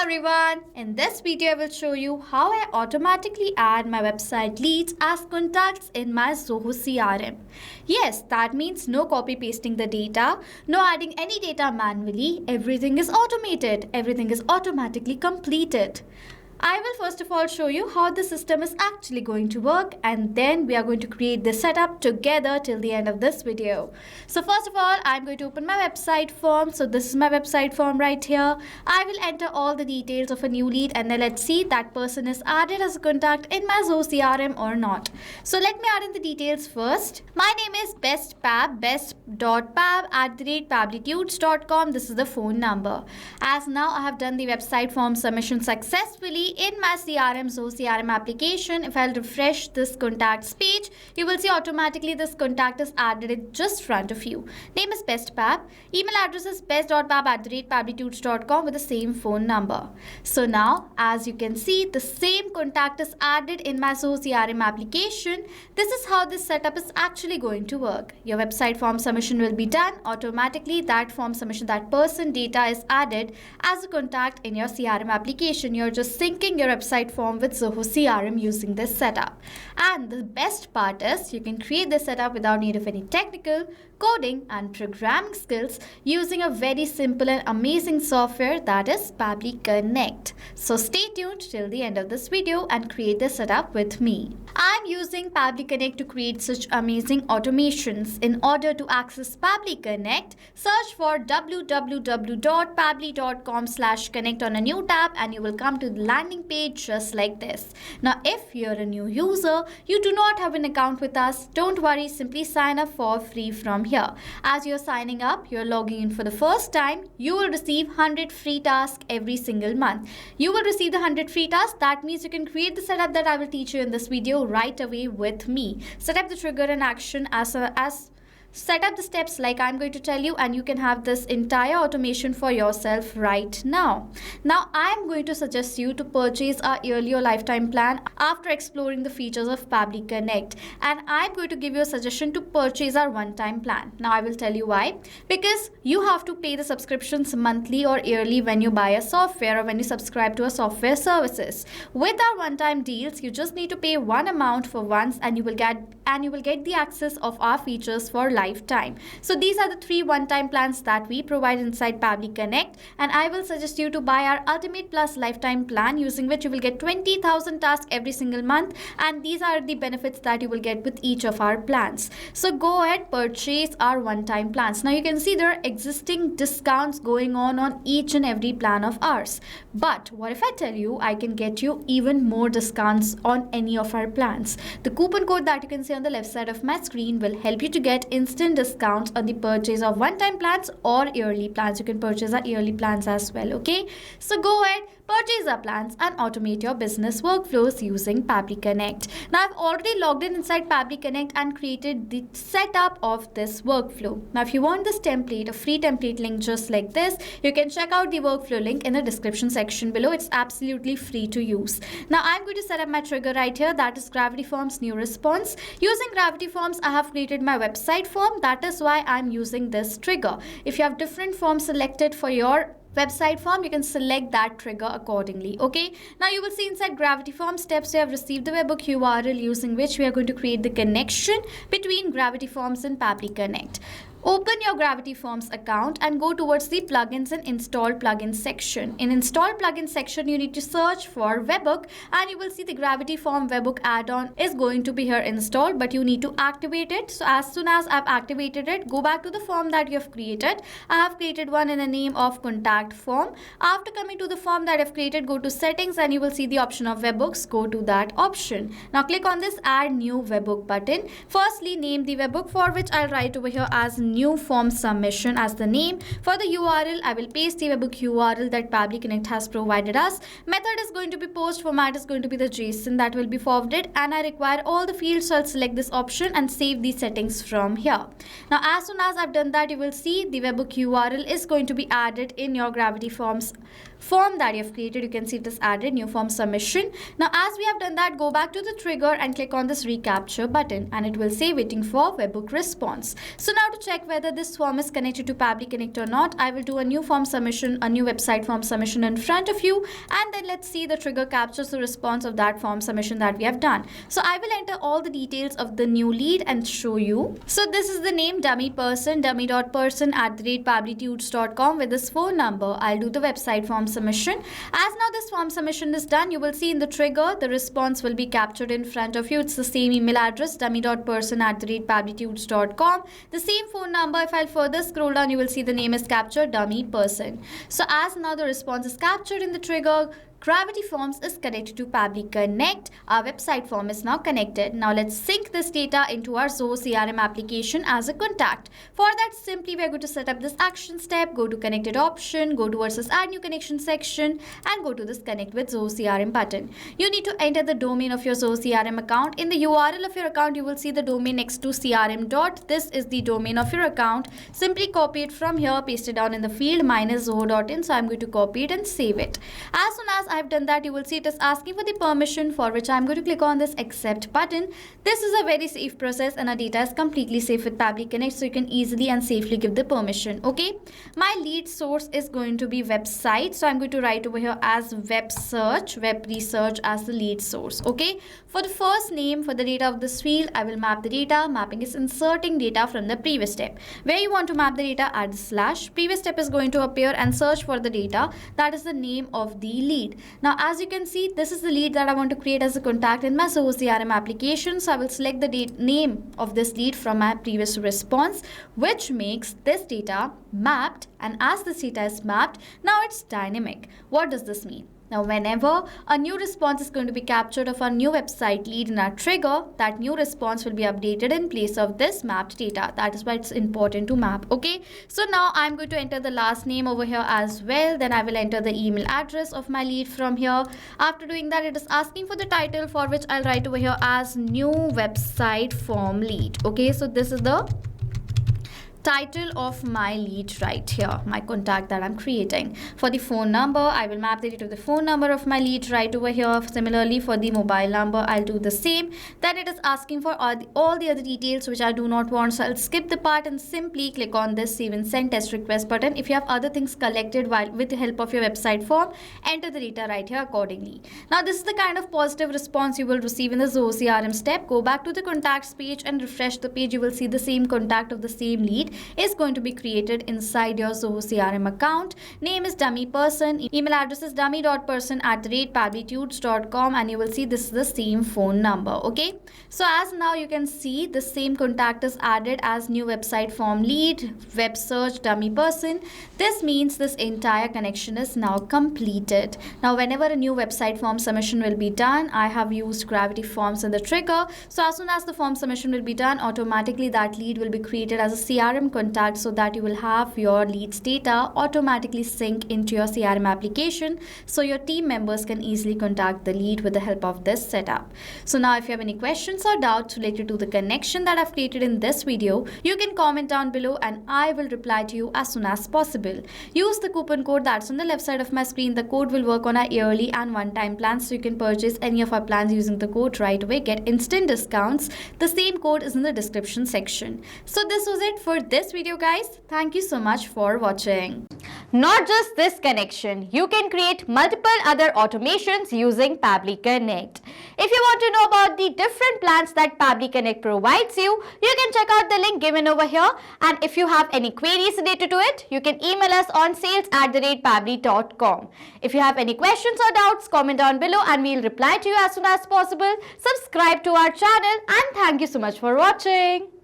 everyone, in this video I will show you how I automatically add my website leads as contacts in my Zoho CRM. Yes, that means no copy pasting the data, no adding any data manually, everything is automated, everything is automatically completed. I will first of all show you how the system is actually going to work, and then we are going to create the setup together till the end of this video. So first of all, I'm going to open my website form. So this is my website form right here. I will enter all the details of a new lead, and then let's see that person is added as a contact in my Zoho CRM or not. So let me add in the details first. My name is best.pab@pablitudes.com. This is the phone number. As now I have done the website form submission successfully in my Zoho CRM application. If I'll refresh this contacts page, you will see automatically this contact is added in just front of you. Name is bestpab. Email address is best.pab@pablitudes.com with the same phone number. So now, as you can see, the same contact is added in my Zoho CRM application. This is how this setup is actually going to work. Your website form submission will be done automatically. That form submission, that person data is added as a contact in your CRM application. You're just syncing your website form with Zoho CRM using this setup. And the best part is you can create this setup without need of any technical, coding and programming skills using a very simple and amazing software, that is Pabbly Connect. So stay tuned till the end of this video and create this setup with me. I'm using Pabbly Connect to create such amazing automations. In order to access Pabbly Connect, search for www.pabbly.com/connect on a new tab and you will come to the landing page just like this. Now if you're a new user, you do not have an account with us, don't worry, simply sign up for free from here. As you're signing up, you're logging in for the first time, you will receive 100 free tasks every single month. You will receive the 100 free tasks. That means you can create the setup that I will teach you in this video right away with me. Set up the trigger and action set up the steps like I'm going to tell you, and you can have this entire automation for yourself right now. Now I'm going to suggest you to purchase our yearly or lifetime plan after exploring the features of Pabbly Connect, and I'm going to give you a suggestion to purchase our one-time plan. Now I will tell you why. Because you have to pay the subscriptions monthly or yearly when you buy a software or when you subscribe to a software services. With our one-time deals, you just need to pay one amount for once and you will get the access of our features for lifetime. So these are the three one-time plans that we provide inside Pabbly Connect, and I will suggest you to buy our Ultimate Plus lifetime plan, using which you will get 20,000 tasks every single month, and these are the benefits that you will get with each of our plans. So go ahead, purchase our one-time plans. Now you can see there are existing discounts going on each and every plan of ours. But what if I tell you I can get you even more discounts on any of our plans? The coupon code that you can see on the left side of my screen will help you to get instant discounts on the purchase of one-time plans or yearly plans. You can purchase our yearly plans as well, okay? So go ahead, purchase our plans and automate your business workflows using Pabbly Connect. Now I've already logged in inside Pabbly Connect and created the setup of this workflow. Now if you want this template, a free template link just like this, you can check out the workflow link in the description section below. It's absolutely free to use. Now I'm going to set up my trigger right here, that is Gravity Forms new response. Using Gravity Forms, I have created my website form. That is why I'm using this trigger. If you have different forms selected for your website form, you can select that trigger accordingly, okay? Now you will see inside Gravity Form steps we have received the webhook URL using which we are going to create the connection between Gravity Forms and Pabbly Connect. Open your Gravity Forms account and go towards the plugins and install plugins section. In install plugins section, you need to search for webhook and you will see the Gravity Form webhook add-on is going to be here installed, but you need to activate it. So as soon as I've activated it, go back to the form that you have created. I have created one in the name of contact form. After coming to the form that I've created, go to settings and you will see the option of webhooks. Go to that option. Now click on this add new webhook button. Firstly, name the webhook, for which I'll write over here as new form submission as the name. For the URL, I will paste the webhook URL that Pabbly Connect has provided us. Method is going to be post, format is going to be the JSON that will be forwarded, and I require all the fields, so I'll select this option and save the settings from here. Now as soon as I've done that, you will see the webhook URL is going to be added in your Gravity Forms form that you have created. You can see it is added, new form submission. Now as we have done that, go back to the trigger and click on this recapture button, and it will say waiting for webhook response. So now to check whether this form is connected to Pabbly Connect or not, I will do a new form submission, a new website form submission in front of you, and then let's see the trigger captures the response of that form submission that we have done. So I will enter all the details of the new lead and show you. So this is the name, dummy person, dummy.person@pabblytudes.com. With this phone number, I'll do the website form submission. As now this form submission is done, you will see in the trigger the response will be captured in front of you. It's the same email address, dummy.person@pabblytudes.com. The same phone number. If I'll further scroll down, you will see the name is captured, dummy person. So as now the response is captured in the trigger, Gravity Forms is connected to Pabbly Connect. Our website form is now connected. Now let's sync this data into our Zoho CRM application as a contact. For that, simply we are going to set up this action step. Go to connected option, go towards this add new connection section, and go to this connect with Zoho CRM button. You need to enter the domain of your Zoho CRM account. In the URL of your account, you will see the domain next to CRM dot. This is the domain of your account. Simply copy it from here, paste it down in the field -zoho.in. So I'm going to copy it and save it. As soon as I've done that, you will see it is asking for the permission, for which I'm going to click on this accept button. This is a very safe process and our data is completely safe with Pabbly Connect, so you can easily and safely give the permission. Okay, my lead source is going to be website, so I'm going to write over here as web search, web research as the lead source. Okay, for the first name, for the data of this field, I will map the data. Mapping is inserting data from the previous step. Where you want to map the data, add the slash. Previous step is going to appear and search for the data. That is the name of the lead. Now as you can see, this is the lead that I want to create as a contact in my Zoho CRM application. So I will select the name of this lead from my previous response, which makes this data mapped. And as this data is mapped, now it's dynamic. What does this mean? Now whenever a new response is going to be captured of our new website lead in our trigger, that new response will be updated in place of this mapped data. That is why it's important to map. Okay, so now I'm going to enter the last name over here as well. Then I will enter the email address of my lead from here. After doing that, it is asking for the title, for which I'll write over here as new website form lead. Okay, so this is the title of my lead right here, my contact that I'm creating. For the phone number, I will map the data to the phone number of my lead right over here. Similarly, for the mobile number, I'll do the same. Then it is asking for all the other details which I do not want, so I'll skip the part and simply click on this save and send test request button. If you have other things collected with the help of your website form, enter the data right here accordingly. Now this is the kind of positive response you will receive in the Zoho CRM step. Go back to the contacts page and refresh the page. You will see the same contact of the same lead is going to be created inside your Zoho CRM account. Name is dummy person, email address is dummy.person@pabblytudes.com, and you will see this is the same phone number. Okay, so as now you can see the same contact is added as new website form lead, web search, dummy person. This means this entire connection is now completed. Now whenever a new website form submission will be done, I have used Gravity Forms in the trigger. So as soon as the form submission will be done, automatically that lead will be created as a CRM contact, so that you will have your leads data automatically sync into your CRM application, so your team members can easily contact the lead with the help of this setup. So now if you have any questions or doubts related to the connection that I've created in this video, you can comment down below and I will reply to you as soon as possible. Use the coupon code that's on the left side of my screen. The code will work on our yearly and one-time plans, so you can purchase any of our plans using the code right away, get instant discounts. The same code is in the description section. So this was it for this video, guys. Thank you so much for watching. Not just this connection, you can create multiple other automations using Pabbly Connect. If you want to know about the different plans that Pabbly Connect provides you, you can check out the link given over here. And if you have any queries related to it, you can email us on sales@pabbly.com. If you have any questions or doubts, comment down below and we'll reply to you as soon as possible. Subscribe to our channel and thank you so much for watching.